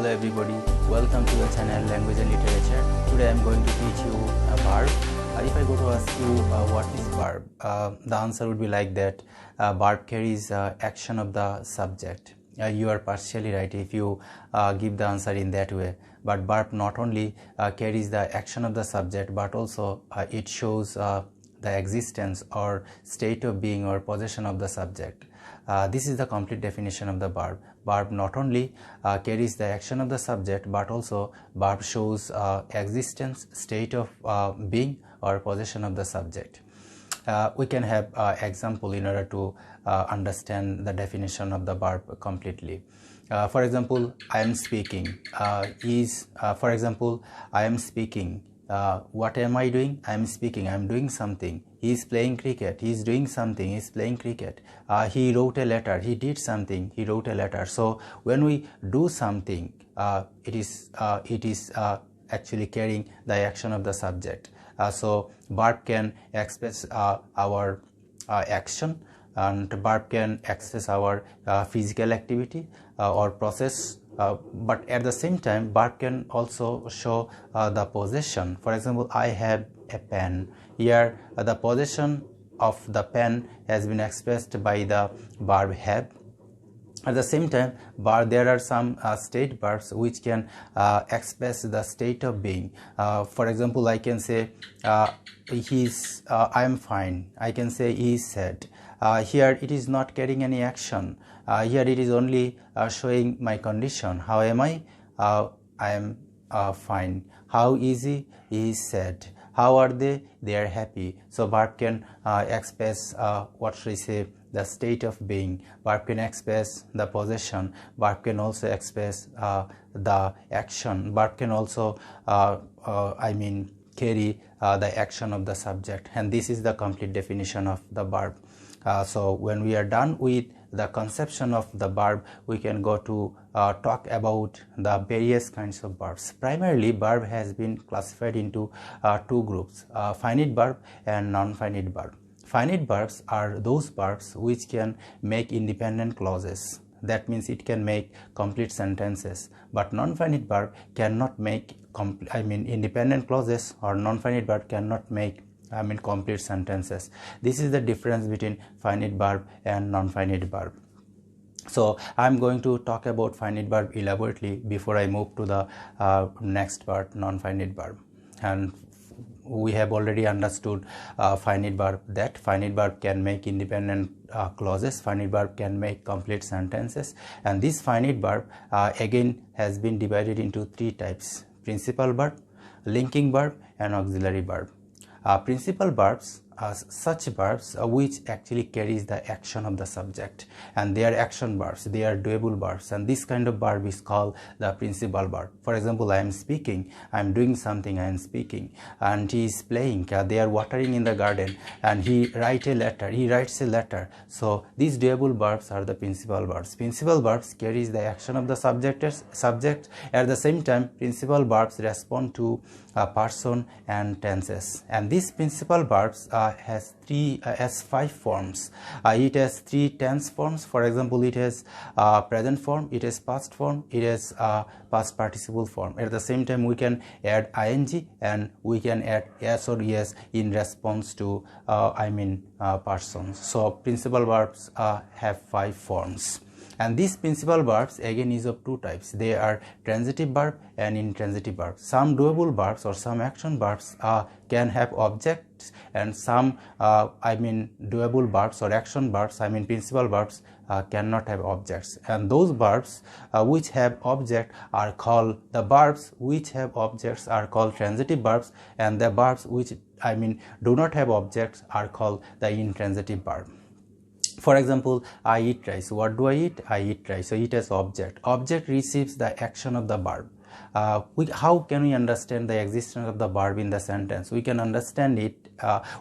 Hello everybody, welcome to the channel Language and Literature. Today I am going to teach you a verb. If I go to ask you what is verb, the answer would be like that. Verb carries action of the subject. You are partially right if you give the answer in that way. But verb not only carries the action of the subject, but also it shows the existence or state of being or possession of the subject. This is the complete definition of the verb. Verb not only carries the action of the subject, but also verb shows existence, state of being or possession of the subject. We can have example in order to understand the definition of the verb completely. For example, I am speaking. For example, I am speaking. What am I doing? I am speaking. I am doing something. He is playing cricket. He is doing something. He is playing cricket. He wrote a letter. He did something. He wrote a letter. So when we do something, it is actually carrying the action of the subject. So verb can express our action, and verb can express our physical activity or process. But at the same time, verb can also show the possession. For example, I have a pen. Here, the possession of the pen has been expressed by the verb have. At the same time, there are some state verbs which can express the state of being. For example, I can say I am fine. I can say he is sad. Here it is not carrying any action. Here it is only showing my condition. How am I? I am fine. How is he? He is sad. How are they? They are happy. So verb can express what should I say, the state of being. Verb can express the possession. Verb can also express the action. Verb can also carry the action of the subject. And this is the complete definition of the verb. So when we are done with the conception of the verb, we can go to talk about the various kinds of verbs. Primarily, verb has been classified into two groups, finite verb and non-finite verb. Finite verbs are those verbs which can make independent clauses. That means it can make complete sentences. But non-finite verb cannot make independent clauses, or non-finite verb cannot make complete sentences. This is the difference between finite verb and non-finite verb. So I am going to talk about finite verb elaborately before I move to the next part, non-finite verb. And we have already understood finite verb, that finite verb can make independent clauses. Finite verb can make complete sentences. And this finite verb again has been divided into three types: principal verb, linking verb, and auxiliary verb. Principal verbs are such verbs which actually carries the action of the subject, and they are action verbs, they are doable verbs, and this kind of verb is called the principal verb. For example, I am speaking, I am doing something, I am speaking, and he is playing, they are watering in the garden, and he writes a letter. So these doable verbs are the principal verbs. Principal verbs carries the action of the subject. At the same time, principal verbs respond to person and tenses, and these principal verbs has five forms. It has three tense forms. For example, it has present form, it has past form, it has past participle form. At the same time, we can add ing and we can add yes or yes in response to persons. So principal verbs have five forms. And these principal verbs again is of two types. They are transitive verb and intransitive verb. Some doable verbs or some action verbs can have objects, and some doable verbs or action verbs, principal verbs, cannot have objects. And those verbs which have object are called, the verbs which have objects are called transitive verbs, and the verbs which do not have objects are called the intransitive verb. For example, I eat rice. What do I eat? I eat rice. So it has object. Object receives the action of the verb. How can we understand the existence of the verb in the sentence? We can understand it.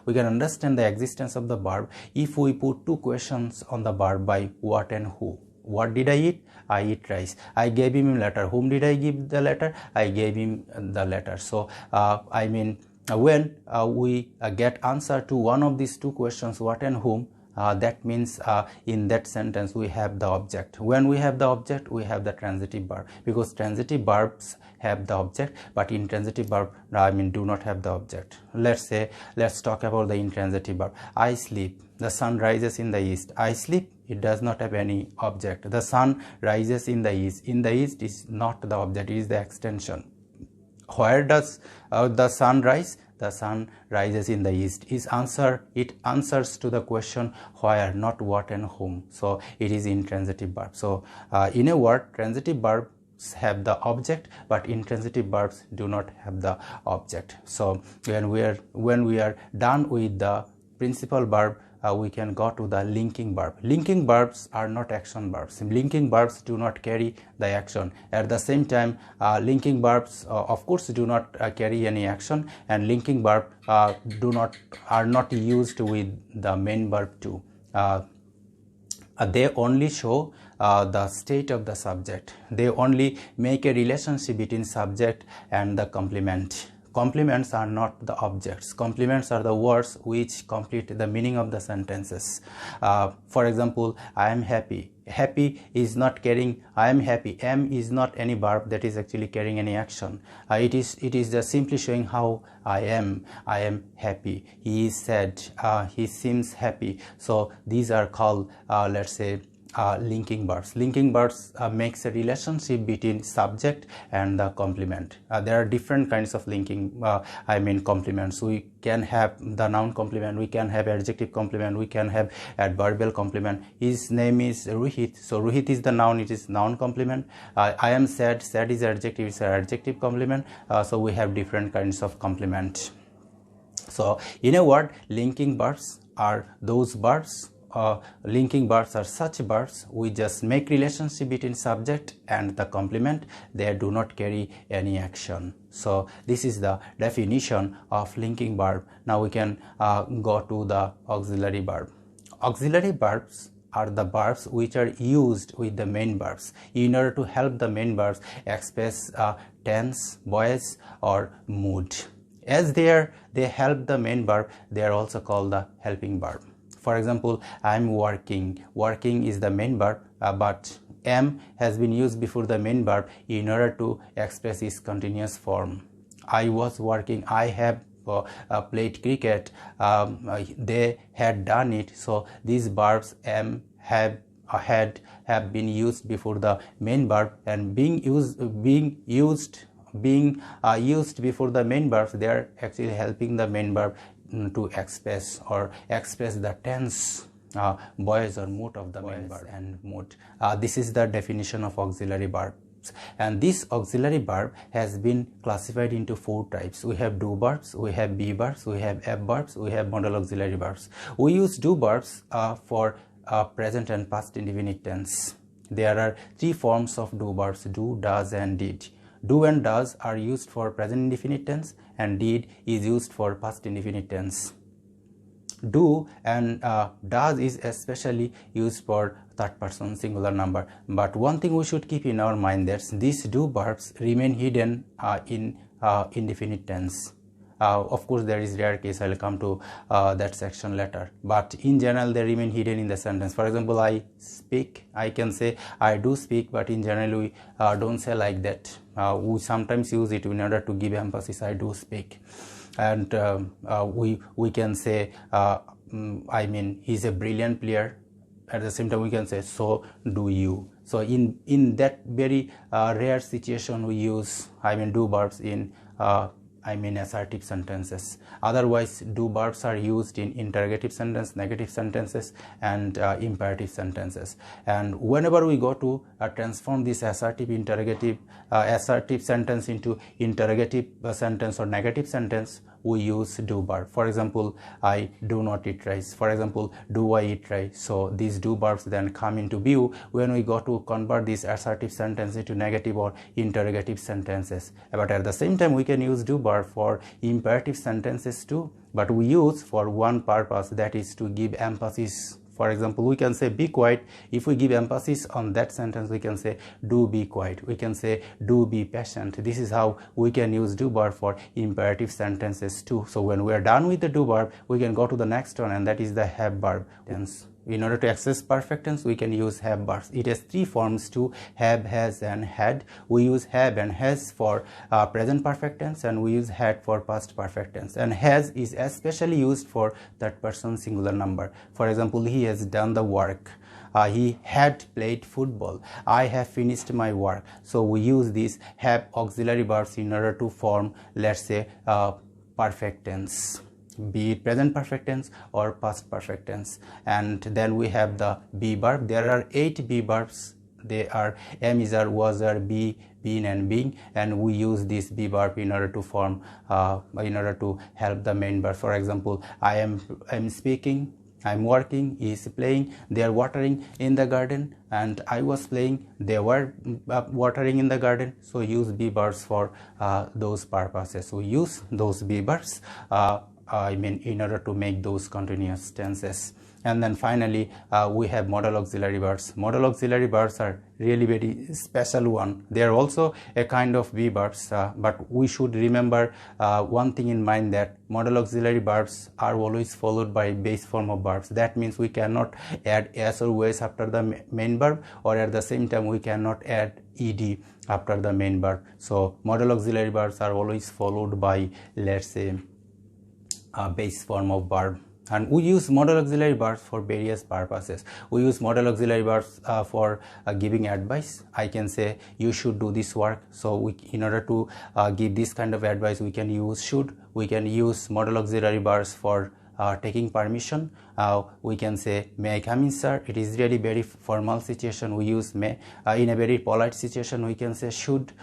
We can understand the existence of the verb if we put two questions on the verb by what and who. What did I eat? I eat rice. I gave him a letter. Whom did I give the letter? I gave him the letter. So when we get answer to one of these two questions, what and whom, that means in that sentence we have the object. When we have the object, we have the transitive verb, because transitive verbs have the object, but intransitive verb do not have the object. Let's talk about the intransitive verb. I sleep, the sun rises in the east. I sleep, it does not have any object. The sun rises in the east. In the east is not the object, it is the extension. Where does the sun rise? The sun rises in the east. It answers to the question where, not what and whom. So it is intransitive verb. So in a word, transitive verbs have the object, but intransitive verbs do not have the object. So when we are done with the principal verb, we can go to the linking verb. Linking verbs are not action verbs. Linking verbs do not carry the action. At the same time, linking verbs of course do not carry any action, and linking verb are not used with the main verb too. They only show the state of the subject. They only make a relationship between subject and the complement. Complements are not the objects. Complements are the words which complete the meaning of the sentences. For example, I am happy. Happy is not carrying I am happy. Am is not any verb that is actually carrying any action. It is just simply showing how I am happy. He is sad. He seems happy. So these are called let's say linking verbs. Linking verbs makes a relationship between subject and the complement. There are different kinds of linking complements. We can have the noun complement, we can have adjective complement, we can have adverbial complement. His name is Rohit, so Rohit is the noun, it is noun complement. I am sad, sad is adjective, it's an adjective complement. So we have different kinds of complement. So in a word, linking verbs are those verbs. Linking verbs are such verbs we just make relationship between subject and the complement. They do not carry any action. So this is the definition of linking verb. Now we can go to the auxiliary verb. Auxiliary verbs are the verbs which are used with the main verbs in order to help the main verbs express tense, voice or mood. As they help the main verb, they are also called the helping verb. For example, I am working. Working is the main verb, but am has been used before the main verb in order to express its continuous form. I was working. I have played cricket. They had done it. So these verbs am, have, had, have been used before the main verb, and being used before the main verbs, they are actually helping the main verb to express the tense, voice or mood of the main verb and mood. This is the definition of auxiliary verbs, and this auxiliary verb has been classified into 4 types. We have do verbs, we have be verbs, we have have verbs, we have modal auxiliary verbs. We use do verbs for present and past indefinite tense. There are 3 forms of do verbs: do, does and did. Do and does are used for present indefinite tense, and did is used for past indefinite tense. Do and does is especially used for third person singular number. But one thing we should keep in our mind, that these do verbs remain hidden in indefinite tense. Of course, there is rare case. I'll come to that section later, but in general they remain hidden in the sentence. For example, I speak, I can say I do speak, but in general we don't say like that. We sometimes use it in order to give emphasis. I do speak. And we can say he's a brilliant player. At the same time we can say so do you. So in that very rare situation we use do verbs in assertive sentences. Otherwise, do verbs are used in interrogative sentence, negative sentences, and imperative sentences. And whenever we go to transform this assertive sentence into interrogative sentence or negative sentence, we use do verb. For example, I do not eat rice. For example, do I eat rice? So these do verbs then come into view when we go to convert this assertive sentence into negative or interrogative sentences. But at the same time, we can use do verb for imperative sentences too, but we use for one purpose, that is to give emphasis For example, we can say be quiet. If we give emphasis on that sentence, we can say do be quiet. We can say do be patient. This is how we can use do verb for imperative sentences too. So when we are done with the do verb, we can go to the next one, and that is the have verb tense. In order to access perfect tense, we can use have verbs. It has three forms too: have, has, and had. We use have and has for present perfect tense, and we use had for past perfect tense. And has is especially used for third person singular number. For example, he has done the work. He had played football. I have finished my work. So we use these have auxiliary verbs in order to form, let's say, perfect tense, be it present perfect tense or past perfect tense. And then we have the be verb. There are 8 be verbs. They are am, is, are, was, are, be, been, and being, and we use this be verb in order to form in order to help the main verb. For example, I am speaking, I'm working, he is playing, they are watering in the garden, and I was playing, they were watering in the garden. So use be verbs for those purposes. We use those be verbs in order to make those continuous tenses. And then finally, we have modal auxiliary verbs. Modal auxiliary verbs are really very special one. They are also a kind of be verbs, but we should remember one thing in mind, that modal auxiliary verbs are always followed by base form of verbs. That means we cannot add s or was after the main verb, or at the same time we cannot add ed after the main verb. So modal auxiliary verbs are always followed by, let's say, base form of verb. And we use modal auxiliary verbs for various purposes. We use modal auxiliary verbs for giving advice. I can say you should do this work. So in order to give this kind of advice, we can use should. We can use modal auxiliary verbs for taking permission. We can say, may I come in, sir? It is really very formal situation. We use may. In a very polite situation, we can say should.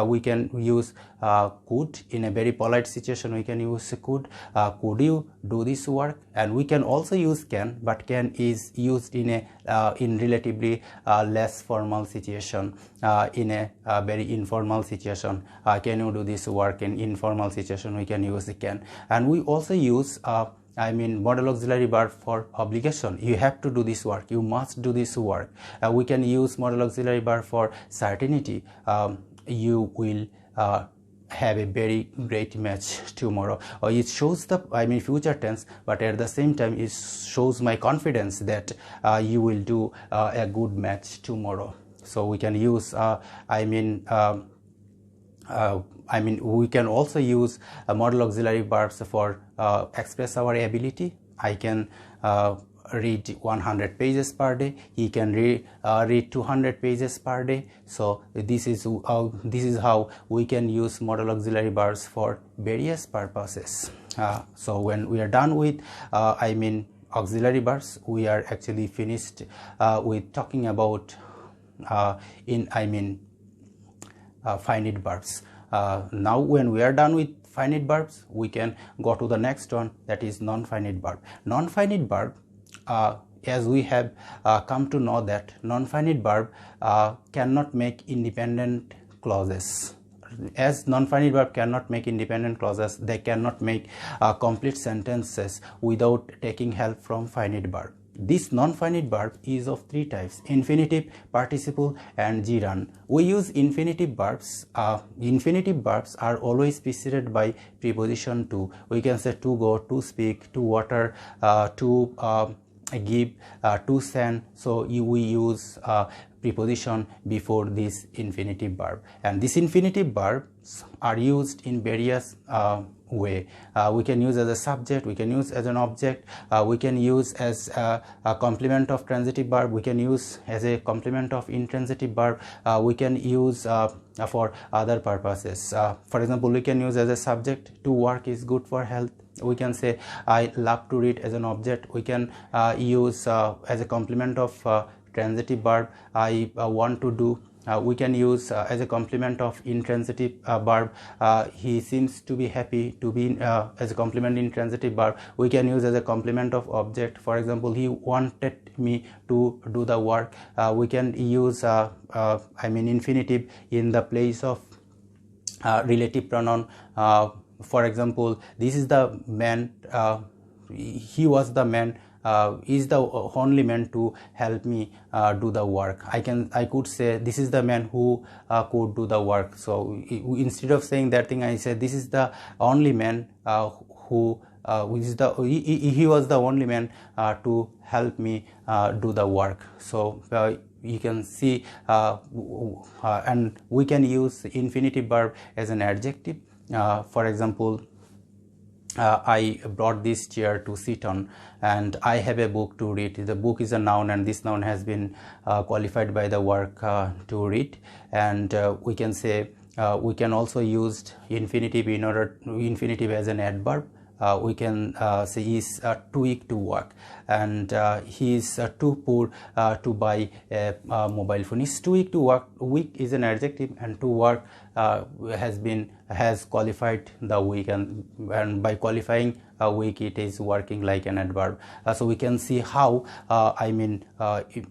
We can use could. In a very polite situation, we can use could. Could you do this work? And we can also use can, but can is used in a in relatively less formal situation, in a very informal situation. Can you do this work? In informal situation, we can use can. And we also use modal auxiliary verb for obligation. You have to do this work. You must do this work. We can use modal auxiliary verb for certainty. You will have a very great match tomorrow. Or it shows the future tense, but at the same time it shows my confidence that you will do a good match tomorrow. So we can use we can also use modal auxiliary verbs for express our ability. I can read 100 pages per day. He can read 200 pages per day. So this is how we can use modal auxiliary verbs for various purposes. So when we are done with auxiliary verbs, we are actually finished with talking about finite verbs. Now when we are done with finite verbs, we can go to the next one, that is non-finite verb. Non-finite verb, as we have come to know that non-finite verb cannot make independent clauses. As non-finite verb cannot make independent clauses, they cannot make complete sentences without taking help from finite verb. This non-finite verb is of 3 types: infinitive, participle, and gerund. We use infinitive verbs. Infinitive verbs are always preceded by preposition to. We can say to go, to speak, to water, to give, to send. So we use preposition before this infinitive verb, and these infinitive verbs are used in various way. We can use as a subject, we can use as an object, we can use as a complement of transitive verb, we can use as a complement of intransitive verb, we can use for other purposes. For example, we can use as a subject, to work is good for health. We can say I love to read as an object. We can use as a complement of transitive verb, I want to do. We can use as a complement of intransitive verb, he seems to be happy, to be as a complement intransitive verb. We can use as a complement of object. For example, he wanted me to do the work. We can use infinitive in the place of relative pronoun. For example, this is the man he was the man, is the only man to help me do the work. I could say this is the man who could do the work. So instead of saying that thing, I say this is the only man who he was the only man to help me do the work. So you can see and we can use infinitive verb as an adjective. For example, I brought this chair to sit on, and I have a book to read. The book is a noun, and this noun has been qualified by the work to read. And we can say we can also use infinitive infinitive as an adverb. We can say he is too weak to work, and he is too poor to buy a mobile phone. He is too weak to work. Weak is an adjective, and to work has qualified the weak, and by qualifying weak, it is working like an adverb. So we can see how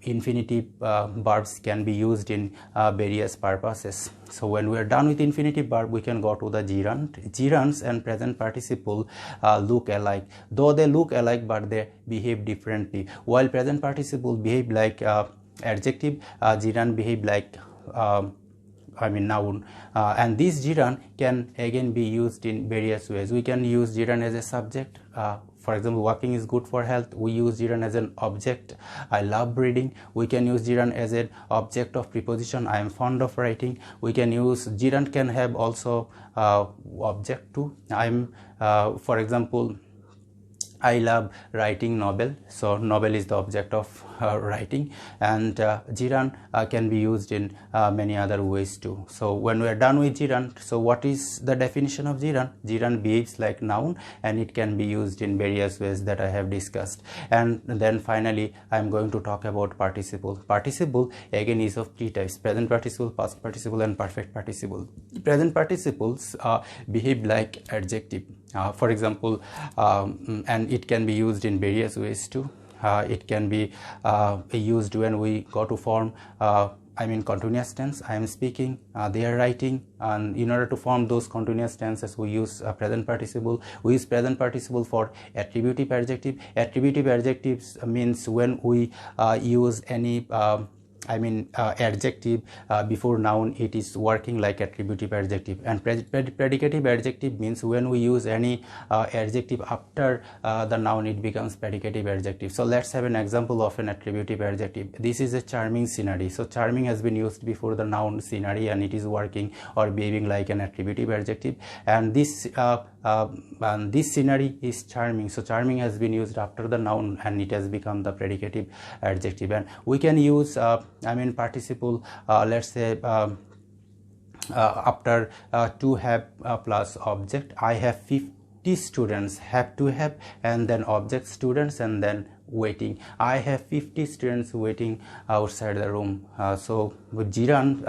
infinitive verbs can be used in various purposes. So when we are done with infinitive verb, we can go to the gerund. Gerunds and present participle look alike, though they look alike, but they behave differently. While present participle behave like adjective, gerund behave like noun, and this gerund can again be used in various ways. We can use gerund as a subject. For example, walking is good for health. We use gerund as an object. I love reading. We can use gerund as an object of preposition. I am fond of writing. We can use gerund can have also object too. For example, I love writing novel. So novel is the object of writing, and gerund can be used in many other ways too. So when we are done with gerund, so what is the definition of gerund? Gerund behaves like noun, and it can be used in various ways that I have discussed. And then finally, I am going to talk about participle. Participle again is of three types: present participle, past participle, and perfect participle. Present participles behave like adjective. For example, and it can be used in various ways too. It can be used when we go to form continuous tense. I am speaking, they are writing, and in order to form those continuous tenses, we use present participle. We use present participle for attributive adjective. Attributive adjectives means when we use any adjective before noun, it is working like attributive adjective. And predicative adjective means when we use any adjective after the noun, it becomes predicative adjective. So let's have an example of an attributive adjective. This is a charming scenery. So charming has been used before the noun scenery, and it is working or behaving like an attributive adjective. And this scenery is charming. So charming has been used after the noun, and it has become the predicative adjective. And we can use participle, let's say after to have plus object. I have 50 students. Have to have, and then object students, and then waiting. I have 50 students waiting outside the room. So with gerund,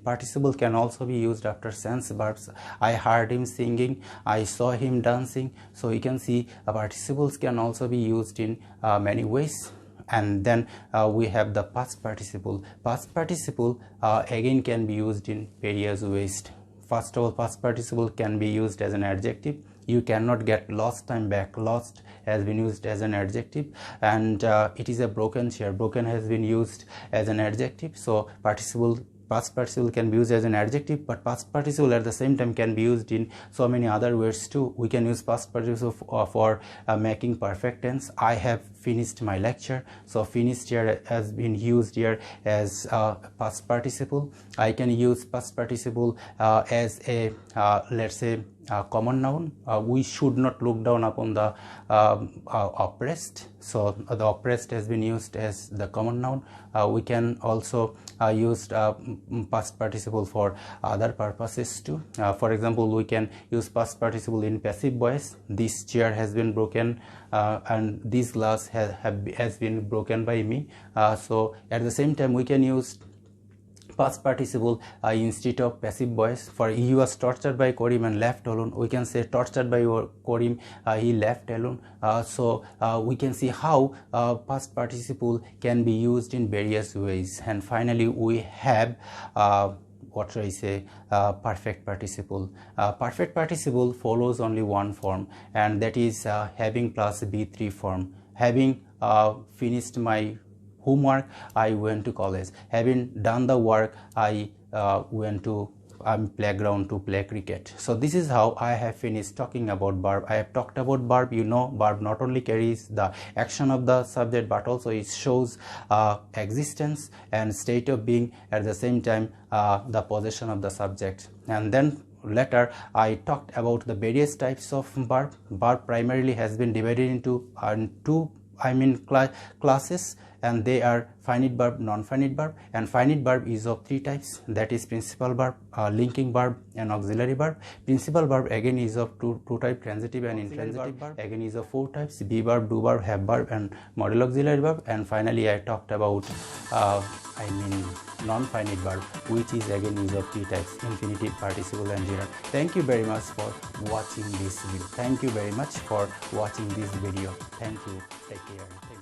participle can also be used after sense verbs. I heard him singing. I saw him dancing. So you can see participles can also be used in many ways. And then we have the past participle. Past participle again can be used in various ways. First of all, past participle can be used as an adjective. You cannot get lost time back. Lost has been used as an adjective, and it is a broken chair. Broken has been used as an adjective. So past participle can be used as an adjective, but past participle at the same time can be used in so many other words too. We can use past participle for making perfect tense. I have finished my lecture. So finished here has been used here as past participle. I can use past participle as a let's say common noun. We should not look down upon the oppressed. So the oppressed has been used as the common noun. We can also use past participle for other purposes too. For example, we can use past participle in passive voice. This chair has been broken, and this glass has been broken by me. So at the same time, we can use past participle instead of passive voice. For he was tortured by Karim and left alone, we can say tortured by Karim, he left alone. So we can see how past participle can be used in various ways. And finally, we have what should I say, perfect participle. Perfect participle follows only one form, and that is having plus B3 form. Having finished my homework, I went to college. Having done the work, I went to playground to play cricket. So this is how I have finished talking about verb. I have talked about verb. You know, verb not only carries the action of the subject, but also it shows existence and state of being, at the same time the possession of the subject. And then later I talked about the various types of verb. Verb primarily has been divided into two classes, and they are finite verb, non-finite verb. And finite verb is of three types, that is principal verb, linking verb, and auxiliary verb. Principal verb again is of two types, transitive and intransitive verb again is of four types, be verb, do verb, have verb, and modal auxiliary verb. And finally I talked about non-finite verb, which is again is of three types, infinitive, participle, and gerund. Thank you very much for watching this video. Thank you very much for watching this video. Thank you. Take care.